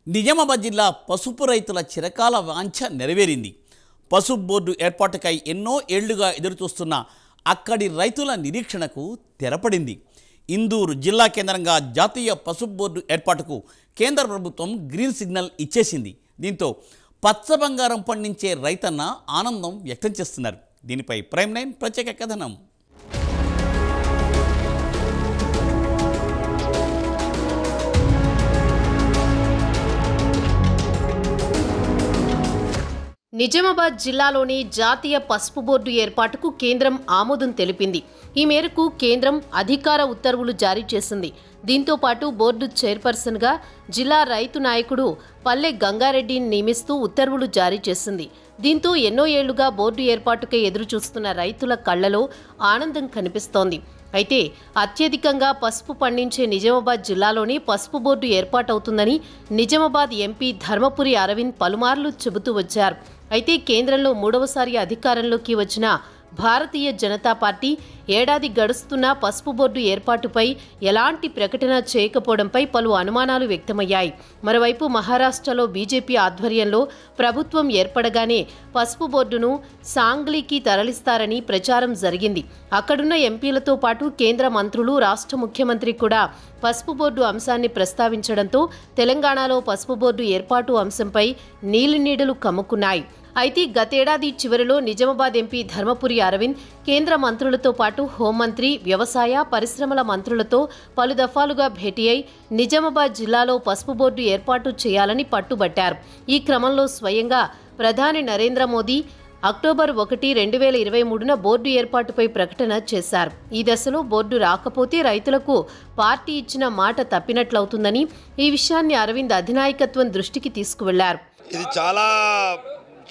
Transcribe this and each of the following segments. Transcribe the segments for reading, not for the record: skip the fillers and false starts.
నిజామాబాద్ జిల్లా పసుపు రైతుల చిరకాల వాంఛ నెరవేరింది. పసుపు బోర్డు ఏర్పాటుకై ఎన్నో ఏళ్లుగా ఎదురుచూస్తున్న అక్కడి రైతుల నిరీక్షణకు తెరపడింది. ఇందూరు జిల్లా కేంద్రంగా జాతీయ పసుపు బోర్డు ఏర్పాటుకు కేంద్ర ప్రభుత్వం గ్రీన్ సిగ్నల్ ఇచ్చేసింది. దీంతో పచ్చ బంగారం పండించే రైతన్న ఆనందం వ్యక్తం చేస్తున్నారు. దీనిపై ప్రైమ్ 9 ప్రత్యేక కథనం. నిజామాబాద్ జిల్లాలోని జాతీయ పసుపు బోర్డు ఏర్పాటుకు కేంద్రం ఆమోదం తెలిపింది. ఈ మేరకు కేంద్రం అధికార ఉత్తర్వులు జారీ చేసింది. దీంతో పాటు బోర్డు చైర్పర్సన్గా జిల్లా రైతు నాయకుడు పల్లె గంగారెడ్డిని నియమిస్తూ ఉత్తర్వులు జారీ చేసింది. దీంతో ఎన్నో ఏళ్లుగా బోర్డు ఏర్పాటుకై ఎదురుచూస్తున్న రైతుల కళ్లలో ఆనందం కనిపిస్తోంది. అయితే అత్యధికంగా పసుపు పండించే నిజామాబాద్ జిల్లాలోని పసుపు బోర్డు ఏర్పాటవుతుందని నిజామాబాద్ ఎంపీ ధర్మపురి అరవింద్ పలుమార్లు చెబుతూ వచ్చారు. అయితే కేంద్రంలో మూడవసారి అధికారంలోకి వచ్చిన భారతీయ జనతా పార్టీ ఏడాది గడుస్తున్న పసుపు బోర్డు ఏర్పాటుపై ఎలాంటి ప్రకటన చేయకపోవడంపై పలు అనుమానాలు వ్యక్తమయ్యాయి. మరోవైపు మహారాష్ట్రలో బీజేపీ ఆధ్వర్యంలో ప్రభుత్వం ఏర్పడగానే పసుపు బోర్డును సాంగ్లీకి తరలిస్తారని ప్రచారం జరిగింది. అక్కడున్న ఎంపీలతో పాటు కేంద్ర మంత్రులు, రాష్ట్ర ముఖ్యమంత్రి కూడా పసుపు బోర్డు అంశాన్ని ప్రస్తావించడంతో తెలంగాణలో పసుపు బోర్డు ఏర్పాటు అంశంపై నీలినీడలు కమ్ముకున్నాయి. అయితే గతేడాది చివరిలో నిజామాబాద్ ఎంపీ ధర్మపురి అరవింద్ కేంద్ర మంత్రులతో పాటు హోంమంత్రి, వ్యవసాయ, పరిశ్రమల మంత్రులతో పలు దఫాలుగా భేటీ అయి నిజామాబాద్ జిల్లాలో పసుపు బోర్డు ఏర్పాటు చేయాలని పట్టుబట్టారు. ఈ క్రమంలో స్వయంగా ప్రధాని నరేంద్ర మోదీ అక్టోబర్ 1, 2023న బోర్డు ఏర్పాటుపై ప్రకటన చేశారు. ఈ దశలో బోర్డు రాకపోతే రైతులకు పార్టీ ఇచ్చిన మాట తప్పినట్లవుతుందని ఈ విషయాన్ని అరవింద్ అధినాయకత్వం దృష్టికి తీసుకువెళ్లారు. ఇది చాలా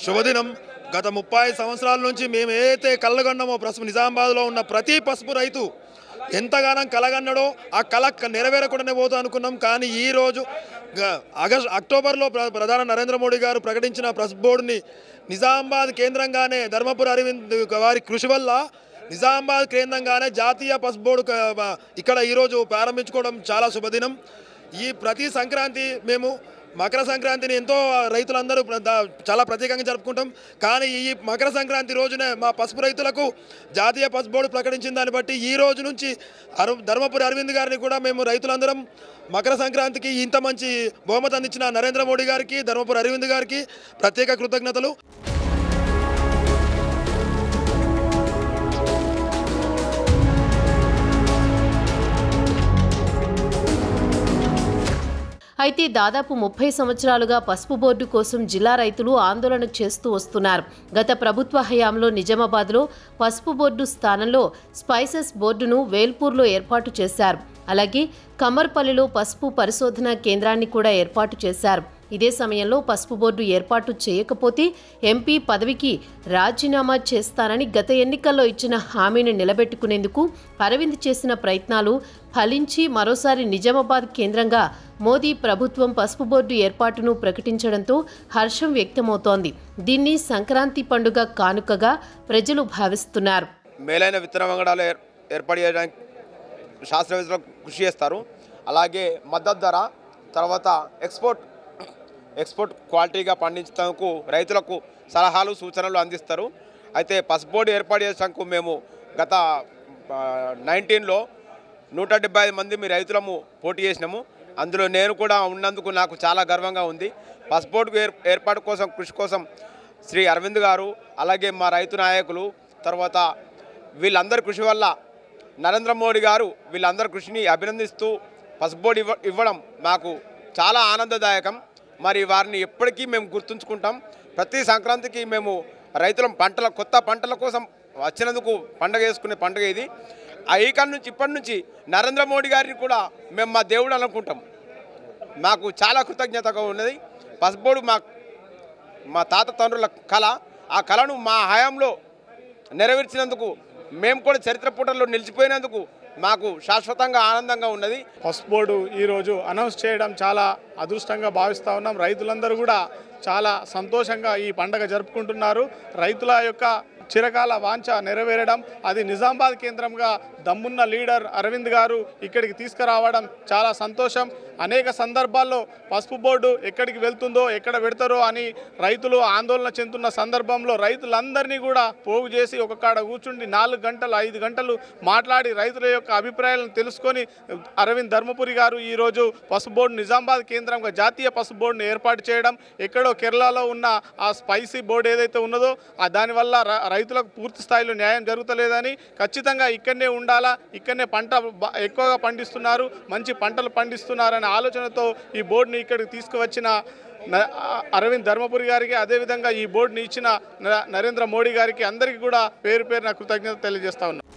శుభదినం. గత 30 సంవత్సరాల నుంచి మేము ఏదైతే కలగన్నామో నిజామాబాద్లో ఉన్న ప్రతి పసుపు రైతు ఎంతగానో కలగన్నాడో ఆ కళ నెరవేరకుండానే పోతా అనుకున్నాం. కానీ ఈరోజు అక్టోబర్లో ప్రధాని నరేంద్ర మోడీ గారు ప్రకటించిన పసుపు బోర్డుని నిజామాబాద్ కేంద్రంగానే ధర్మపురి అరవింద్ వారి కృషి వల్ల నిజామాబాద్ కేంద్రంగానే జాతీయ పసుపు బోర్డు ఇక్కడ ఈరోజు ప్రారంభించుకోవడం చాలా శుభదినం. ఈ ప్రతి సంక్రాంతి మేము మకర సంక్రాంతిని ఎంతో రైతులందరూ చాలా ప్రత్యేకంగా జరుపుకుంటాం. కానీ ఈ మకర సంక్రాంతి రోజునే మా పసుపు రైతులకు జాతీయ పసుపు బోర్డు ప్రకటించిన దాన్ని బట్టి ఈ రోజు నుంచి ధర్మపురి అరవింద్ గారిని కూడా మేము రైతులందరం మకర సంక్రాంతికి ఇంత మంచి బహుమతి అందించిన నరేంద్ర మోడీ గారికి, ధర్మపురి అరవింద్ గారికి ప్రత్యేక కృతజ్ఞతలు. అయితే దాదాపు 30 సంవత్సరాలుగా పసుపు బోర్డు కోసం జిల్లా రైతులు ఆందోళన చేస్తూ వస్తున్నారు. గత ప్రభుత్వ హయాంలో నిజామాబాద్లో పసుపు బోర్డు స్థానంలో స్పైసెస్ బోర్డును వేల్పూర్లో ఏర్పాటు చేశారు. అలాగే కమర్పల్లిలో పసుపు పరిశోధనా కేంద్రాన్ని కూడా ఏర్పాటు చేశారు. ఇదే సమయంలో పసుపు బోర్డు ఏర్పాటు చేయకపోతే ఎంపీ పదవికి రాజీనామా చేస్తానని గత ఎన్నికల్లో ఇచ్చిన హామీని నిలబెట్టుకునేందుకు అరవింద్ చేసిన ప్రయత్నాలు ఫలించి మరోసారి నిజామాబాద్ కేంద్రంగా మోదీ ప్రభుత్వం పసుపు బోర్డు ఏర్పాటును ప్రకటించడంతో హర్షం వ్యక్తమవుతోంది. దీన్ని సంక్రాంతి పండుగ కానుకగా ప్రజలు భావిస్తున్నారు. మేలైన విత్తన వంగడాలు ఏర్పాటు చేయడానికి శాస్త్రవేత్తలు కృషి చేస్తారు. అలాగే మద్దతు ధర, తర్వాత ఎక్స్పోర్ట్ క్వాలిటీగా పండించేందుకు రైతులకు సలహాలు, సూచనలు అందిస్తారు. అయితే పసుపు బోర్డు ఏర్పాటు చేసేందుకు మేము గత 19లో 175 మంది మీ రైతులము పోటీ చేసినాము. అందులో నేను కూడా ఉన్నందుకు నాకు చాలా గర్వంగా ఉంది. పసుపు బోర్డు ఏర్పాటు కోసం కృషి కోసం శ్రీ అరవింద్ గారు, అలాగే మా రైతు నాయకులు, తర్వాత వీళ్ళందరి కృషి వల్ల నరేంద్ర మోడీ గారు వీళ్ళందరి కృషిని అభినందిస్తూ పసుపు బోర్డు ఇవ్వడం మాకు చాలా ఆనందదాయకం. మరి వారిని ఎప్పటికీ మేము గుర్తుంచుకుంటాం. ప్రతి సంక్రాంతికి మేము రైతుల కొత్త పంటల కోసం వచ్చినందుకు పండుగ చేసుకునే పండుగ ఇది. ఇప్పటి నుంచి నరేంద్ర మోడీ గారిని కూడా మేము మా దేవుడు అనుకుంటాం. మాకు చాలా కృతజ్ఞతగా ఉన్నది. పసుపు బోర్డు మా తాత తండ్రుల కళ, ఆ కళను మా హయాంలో నెరవేర్చినందుకు, మేము కూడా చరిత్ర పుటల్లో నిలిచిపోయినందుకు మాకు శాశ్వతంగా ఆనందంగా ఉన్నది. పసుపు బోర్డు ఈరోజు అనౌన్స్ చేయడం చాలా అదృష్టంగా భావిస్తూ ఉన్నాం. రైతులందరూ కూడా చాలా సంతోషంగా ఈ పండుగ జరుపుకుంటున్నారు. రైతుల యొక్క చిరకాల వాంఛ నెరవేరడం, అది నిజామాబాద్ కేంద్రంగా దమ్మున్న లీడర్ అరవింద్ గారు ఇక్కడికి తీసుకురావడం చాలా సంతోషం. అనేక సందర్భాల్లో పసుపు బోర్డు ఎక్కడికి వెళ్తుందో ఎక్కడ పెడతారో అని రైతులు ఆందోళన చెందుతున్న సందర్భంలో రైతులందరినీ కూడా పోగు చేసి ఒక కాడ కూర్చుండి 4 గంటలు 5 గంటలు మాట్లాడి రైతుల యొక్క అభిప్రాయాలను తెలుసుకొని అరవింద్ ధర్మపురి గారు ఈరోజు పసుపు బోర్డు నిజామాబాద్ కేంద్రంగా జాతీయ పసుపు బోర్డును ఏర్పాటు చేయడం, ఎక్కడో కేరళలో ఉన్న ఆ స్పైసీ బోర్డు ఏదైతే ఉన్నదో దానివల్ల రైతులకు పూర్తి స్థాయిలో న్యాయం జరుగుతలేదని, ఖచ్చితంగా ఇక్కడనే ఉండాలా, ఇక్కడనే పంట ఎక్కువగా పండిస్తున్నారు, మంచి పంటలు పండిస్తున్నారనే ఆలోచనతో ఈ బోర్డుని ఇక్కడికి తీసుకువచ్చిన అరవింద్ ధర్మపురి గారికి, అదేవిధంగా ఈ బోర్డుని ఇచ్చిన నరేంద్ర మోడీ గారికి అందరికీ కూడా పేరు పేరున కృతజ్ఞత తెలియజేస్తా ఉన్నాను.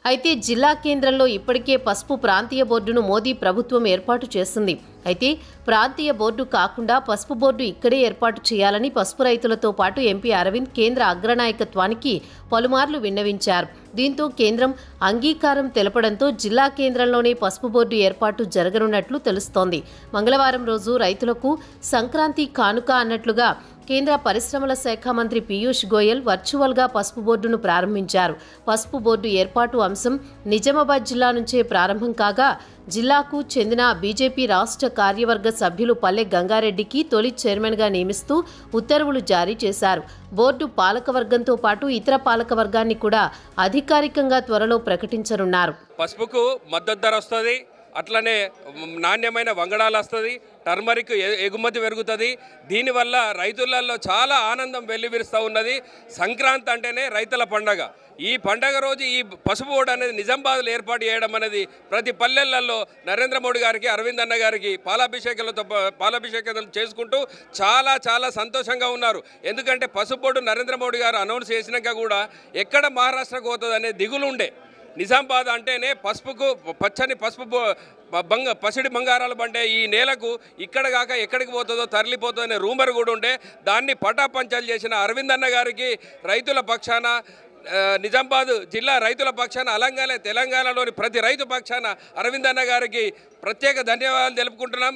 అయితే జిల్లా కేంద్రంలో ఇప్పటికే పసుపు ప్రాంతీయ బోర్డును మోదీ ప్రభుత్వం ఏర్పాటు చేసింది. అయితే ప్రాంతీయ బోర్డు కాకుండా పసుపు బోర్డు ఇక్కడే ఏర్పాటు చేయాలని పసుపు రైతులతో పాటు ఎంపీ అరవింద్ కేంద్ర అగ్రనాయకత్వానికి పలుమార్లు విన్నవించారు. దీంతో కేంద్రం అంగీకారం తెలపడంతో జిల్లా కేంద్రంలోనే పసుపు బోర్డు ఏర్పాటు జరగనున్నట్లు తెలుస్తోంది. మంగళవారం రోజు రైతులకు సంక్రాంతి కానుక అన్నట్లుగా కేంద్ర పరిశ్రమల శాఖ మంత్రి పీయూష్ గోయల్ వర్చువల్గా పసుపు బోర్డును ప్రారంభించారు. పసుపు బోర్డు ఏర్పాటు అంశం నిజామాబాద్ జిల్లా నుంచే ప్రారంభం కాగా జిల్లాకు చెందిన బీజేపీ రాష్ట్ర కార్యవర్గ సభ్యులు పల్లె గంగారెడ్డికి తొలి చైర్మన్గా నియమిస్తూ ఉత్తర్వులు జారీ చేశారు. బోర్డు పాలకవర్గంతో పాటు ఇతర పాలకవర్గాన్ని కూడా అధికారికంగా త్వరలో ప్రకటించనున్నారు. పసుపుకు మద్దతు ధర వస్తుంది, అట్లనే నాణ్యమైన వంగడాలు వస్తుంది, టర్మరిక్ ఎగుమతి పెరుగుతుంది. దీనివల్ల రైతులలో చాలా ఆనందం వెల్లివిరుస్తూ ఉన్నది. సంక్రాంతి అంటేనే రైతుల పండగ. ఈ పండగ రోజు ఈ పసుపు బోర్డు అనేది నిజామాబాద్లో ఏర్పాటు చేయడం అనేది ప్రతి పల్లెలలో నరేంద్ర మోడీ గారికి, అరవింద్ అన్న గారికి పాలాభిషేకాలు చేసుకుంటూ చాలా చాలా సంతోషంగా ఉన్నారు. ఎందుకంటే పసుపు బోర్డు నరేంద్ర మోడీ గారు అనౌన్స్ చేసినాక కూడా ఎక్కడ మహారాష్ట్రకు పోతుంది అనే దిగులు ఉండే. నిజామాబాద్ అంటేనే పసుపుకు పచ్చని పసుపు పసిడి బంగారాలు పండే ఈ నేలకు ఇక్కడ కాక ఎక్కడికి పోతుందో తరలిపోతుందో అనే రూమర్ కూడా ఉండే. దాన్ని పటాపంచలు చేసిన అరవింద్ అన్న గారికి రైతుల పక్షాన, నిజామాబాద్ జిల్లా రైతుల పక్షాన, అలాగే తెలంగాణలోని ప్రతి రైతు పక్షాన అరవింద్ అన్న గారికి ప్రత్యేక ధన్యవాదాలు తెలుపుకుంటున్నాం.